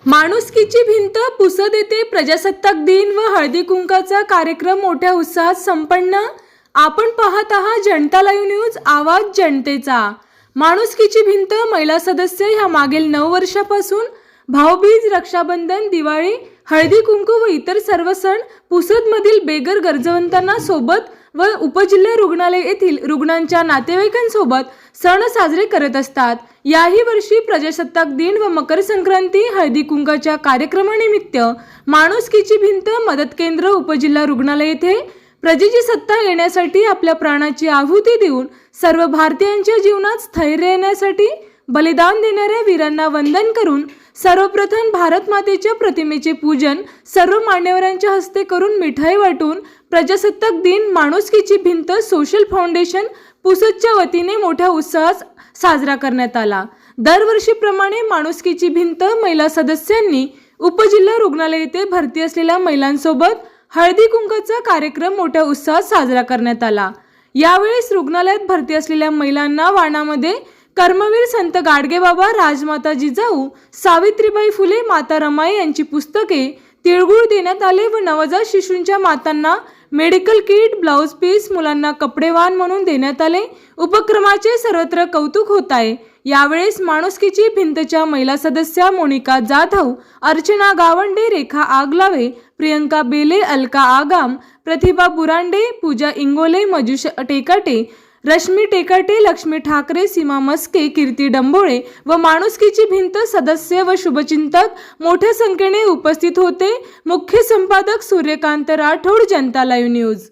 माणुसकीची भिंत पुसत येते. प्रजासत्ताक दिन व हळदी कुंकाचा कार्यक्रम मोठ्या उत्साहात संपन्न. आपण पाहत आहात जनता लाईव्ह न्यूज, आवाज जनतेचा. माणुसकीची भिंत महिला सदस्य ह्या मागील 9 वर्षापासून भाऊबीज, रक्षाबंधन, दिवाळी, हळदी कुंकू व इतर सर्व सण पुसदमधील बेघर गरजवंतांना सोबत व उपजिल्हा रुग्णालय येथील रुग्णांच्या नातेवाईकांसोबत सण साजरे करत असतात. याही वर्षी प्रजासत्ताक दिन व मकर संक्रांती, हळदी कुंकाच्या कार्यक्रमानिमित्त माणुसकीची भिंत मदत केंद्र उपजिल्हा रुग्णालय येथे प्रजेची सत्ता येण्यासाठी आपल्या प्राणाची आहुती देऊन सर्व भारतीयांच्या जीवनात स्थैर्य येण्यासाठी बलिदान देणाऱ्या वीरांना वंदन करून सर्वप्रथम भारत मातेच्या प्रतिमेचे पूजन सर्व मान्यवरांच्या हस्ते करून मिठाई वाटून प्रजासत्ताक दिन माणुसकीची भिंत सोशल फाउंडेशन पुसदच्या वतीने मोठ्या उत्साहात साजरा करण्यात आला. दरवर्षीप्रमाणे माणुसकीची भिंत महिला सदस्यांनी उपजिल्हा रुग्णालय येथे भरती असलेल्या महिलांसोबत हळदी कुंकाचा कार्यक्रम मोठ्या उत्साहात साजरा करण्यात आला. यावेळेस रुग्णालयात भरती असलेल्या महिलांना वाणामध्ये कर्मवीर संत गाडगेबाबा, राजमाता जिजाऊ, सावित्रीबाई फुले, माता रमाई यांची पुस्तके, तिळगुळ देण्यात आले व नवजात शिशूंच्या मातांना मेडिकल किट, ब्लाउज पीस, मुलांना कपडे वाण म्हणून देण्यात आले. उपक्रमाचे सर्वत्र कौतुक होत आहे. यावेळेस माणुसकीची भिंतच्या महिला सदस्या मोनिका जाधव, अर्चना गावंडे, रेखा आगलावे, प्रियंका बेले, अलका आगाम, प्रतिभा बुरांडे, पूजा इंगोले, मजुष टेकाटे, रश्मी टेकाटे, लक्ष्मी ठाकरे, सीमा मस्के, कीर्ती डंबोळे व माणुसकीची भिंत सदस्य व शुभचिंतक मोठ्या संख्येने उपस्थित होते. मुख्य संपादक सूर्यकांत राठोड, जनता लाईव्ह न्यूज.